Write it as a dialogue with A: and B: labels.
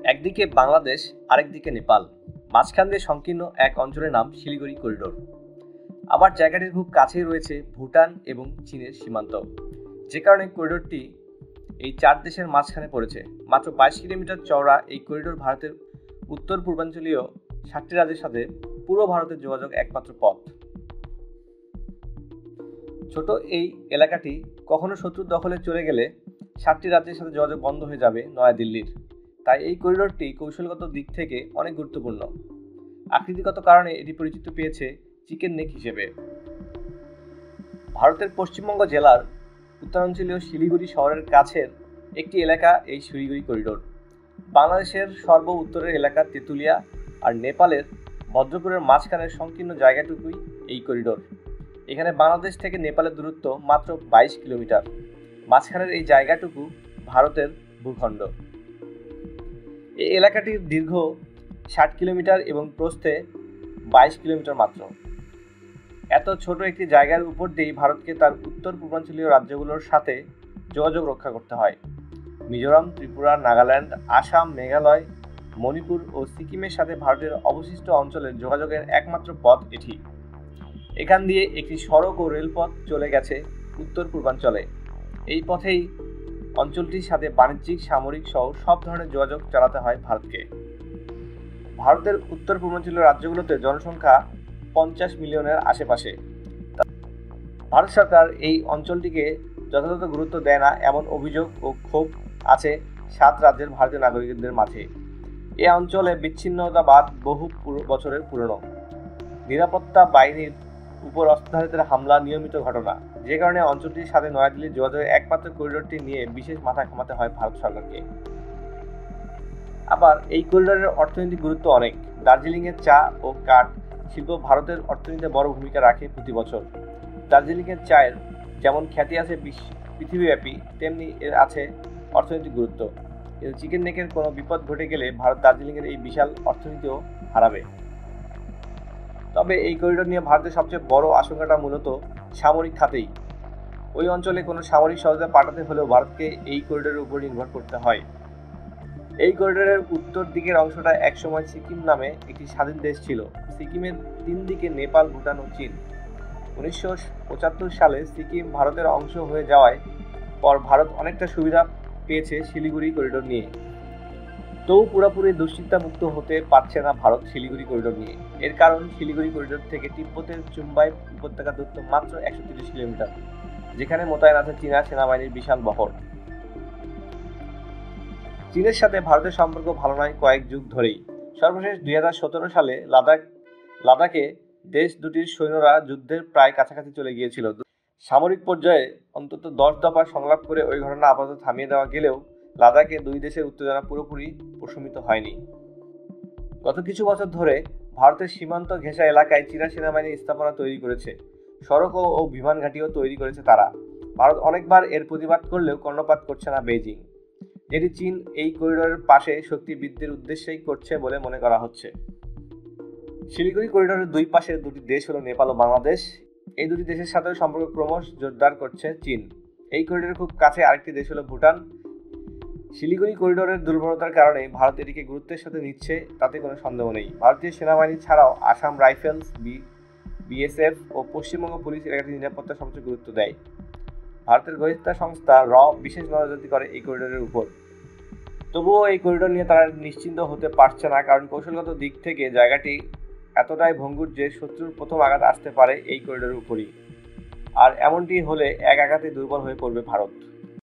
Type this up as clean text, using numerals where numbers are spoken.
A: একদিকে বাংলাদেশ, আরেকদিকে নেপাল, মাঝখান দিয়ে সংকীর্ণ এক অঞ্চলের নাম শিলিগুড়ি করিডোর। আবার জায়গাটির খুব কাছেই রয়েছে ভুটান এবং চীনের সীমান্ত, যে কারণে করিডোরটি এই চার দেশের মাঝখানে পড়েছে। মাত্র 22 কিলোমিটার চওড়া এই করিডোর ভারতের উত্তর পূর্বাঞ্চলীয় 7টি রাজ্যের সাথে পুরো ভারতের যোগাযোগ একমাত্র পথ। ছোট এই এলাকাটি কখনো শত্রুর দখলে চলে গেলে 7টি রাজ্যের সাথে যোগাযোগ বন্ধ হয়ে যাবে নয়াদিল্লির। তাই এই করিডোরটি কৌশলগত দিক থেকে অনেক গুরুত্বপূর্ণ। আকৃতিগত কারণে এটি পরিচিত পেয়েছে চিকেন নেক হিসেবে। ভারতের পশ্চিমবঙ্গ জেলার উত্তরাঞ্চলীয় শিলিগুড়ি শহরের কাছের একটি এলাকা এই শিলিগুড়ি করিডোর। বাংলাদেশের সর্ব উত্তরের এলাকা তেঁতুলিয়া আর নেপালের ভদ্রপুরের মাঝখানের সংকীর্ণ জায়গাটুকুই এই করিডোর। এখানে বাংলাদেশ থেকে নেপালের দূরত্ব মাত্র 22 কিলোমিটার। মাঝখানের এই জায়গাটুকু ভারতের ভূখণ্ড। এই এলাকাটির দীর্ঘ 60 কিলোমিটার এবং প্রস্থে 22 কিলোমিটার মাত্র। এত ছোট একটি জায়গার উপর দিয়েই ভারতকে তার উত্তর পূর্বাঞ্চলীয় রাজ্যগুলোর সাথে যোগাযোগ রক্ষা করতে হয়। মিজোরাম, ত্রিপুরা, নাগাল্যান্ড, আসাম, মেঘালয়, মণিপুর ও সিকিমের সাথে ভারতের অবশিষ্ট অঞ্চলের যোগাযোগের একমাত্র পথ এটি। এখান দিয়ে একটি সড়ক ও রেলপথ চলে গেছে উত্তর পূর্বাঞ্চলে। এই পথেই অঞ্চলটির সাথে বাণিজ্যিক, সামরিক সহ সব ধরনের যোগাযোগ চালাতে হয় ভারতকে। ভারতের উত্তর পূর্বাঞ্চলীয় রাজ্যগুলোতে জনসংখ্যা 50 মিলিয়নের আশেপাশে। ভারত সরকার এই অঞ্চলটিকে যথাযথ গুরুত্ব দেয় না এমন অভিযোগ ও ক্ষোভ আছে 7 রাজ্যের ভারতীয় নাগরিকদের মাঝে। এ অঞ্চলে বিচ্ছিন্নতাবাদ বহু বছরের পুরনো। নিরাপত্তা বাহিনীর উপর অস্ত্রধারীদের হামলা নিয়মিত ঘটনা, যে কারণে অঞ্চলটির সাথে নয়াদিল্লির যোগাযোগের একমাত্র করিডোরটি নিয়ে বিশেষ মাথা ঘামাতে হয় ভারত সরকারকে। আবার এই করিডোরের অর্থনৈতিক গুরুত্ব অনেক। দার্জিলিংয়ের চা ও কাঠ শিল্প ভারতের অর্থনীতিতে বড় ভূমিকা রাখে প্রতি বছর। দার্জিলিংয়ের চায়ের যেমন খ্যাতি আছে পৃথিবীব্যাপী, তেমনি এর আছে অর্থনৈতিক গুরুত্ব। কিন্তু চিকেন নেকের কোনো বিপদ ঘটে গেলে ভারত দার্জিলিংয়ের এই বিশাল অর্থনীতিও হারাবে। তবে এই করিডোর নিয়ে ভারতের সবচেয়ে বড় আশঙ্কাটা মূলত সামরিক খাতেই। ওই অঞ্চলে কোনো সামরিক সহায়তা পাঠাতে হলেও ভারতকে এই করিডোরের উপর নির্ভর করতে হয়। এই করিডোরের উত্তর দিকের অংশটা একসময় সিকিম নামে একটি স্বাধীন দেশ ছিল। সিকিমের 3 দিকে নেপাল, ভুটান ও চীন। 1975 সালে সিকিম ভারতের অংশ হয়ে যাওয়ায় পর ভারত অনেকটা সুবিধা পেয়েছে শিলিগুড়ি করিডোর নিয়ে। তবু পুরোপুরি দুশ্চিন্তামুক্ত হতে পারছে না ভারত শিলিগুড়ি করিডোর নিয়ে। এর কারণ শিলিগুড়ি করিডোর থেকে তিব্বতের চুম্বাই উপত্যকার দূরত্ব মাত্র 130 কিলোমিটার, যেখানে মোতায়েন আছে চীনা সেনাবাহিনীর বিশাল বহর। চীনের সাথে ভারতের সম্পর্ক ভালো নয় কয়েক যুগ ধরেই। সর্বশেষ 2017 সালে লাদাখে দেশ দুটির সৈন্যরা যুদ্ধের প্রায় কাছাকাছি চলে গিয়েছিল। সামরিক পর্যায়ে অন্তত 10 দফা সংলাপ করে ওই ঘটনা আপাতত থামিয়ে দেওয়া গেলেও লাদাখে দুই দেশের উত্তেজনা পুরোপুরি প্রশমিত হয়নি। গত কিছু বছর ধরে ভারতের সীমান্ত ঘেঁষা এলাকায় চীনা সেনাবাহিনীর স্থাপনা তৈরি করেছে, সড়ক ও বিমান ঘাঁটিও তৈরি করেছে তারা। ভারত অনেকবার এর প্রতিবাদ করলেও কর্ণপাত করছে না বেইজিং, যেটি চীন এই করিডোরের পাশে শক্তি বৃদ্ধির উদ্দেশ্যেই করছে বলে মনে করা হচ্ছে। শিলিগুড়ি করিডোরের দুই পাশের দুটি দেশ হলো নেপাল ও বাংলাদেশ। এই দুটি দেশের সাথে সম্পর্ক ক্রমশ জোরদার করছে চীন। এই করিডোরের খুব কাছে আরেকটি দেশ হলো ভুটান। শিলিগুড়ি করিডোরের দুর্বলতার কারণে ভারত এটিকে গুরুত্বের সাথে নিচ্ছে, তাতে কোনো সন্দেহ নেই। ভারতীয় সেনাবাহিনী ছাড়াও আসাম রাইফেলস, বিএসএফ ও পশ্চিমবঙ্গ পুলিশ এলাকাটির নিরাপত্তা সবচেয়ে গুরুত্ব দেয়। ভারতের গোয়েন্দা সংস্থা বিশেষ নজরদারি করে এই করিডোরের উপর। তবুও এই করিডোর নিয়ে তারা নিশ্চিন্ত হতে পারছে না, কারণ কৌশলগত দিক থেকে জায়গাটি এতটাই ভঙ্গুর যে শত্রুর প্রথম আঘাত আসতে পারে এই করিডোরের উপরই। আর এমনটি হলে এক আঘাতে দুর্বল হয়ে পড়বে ভারত।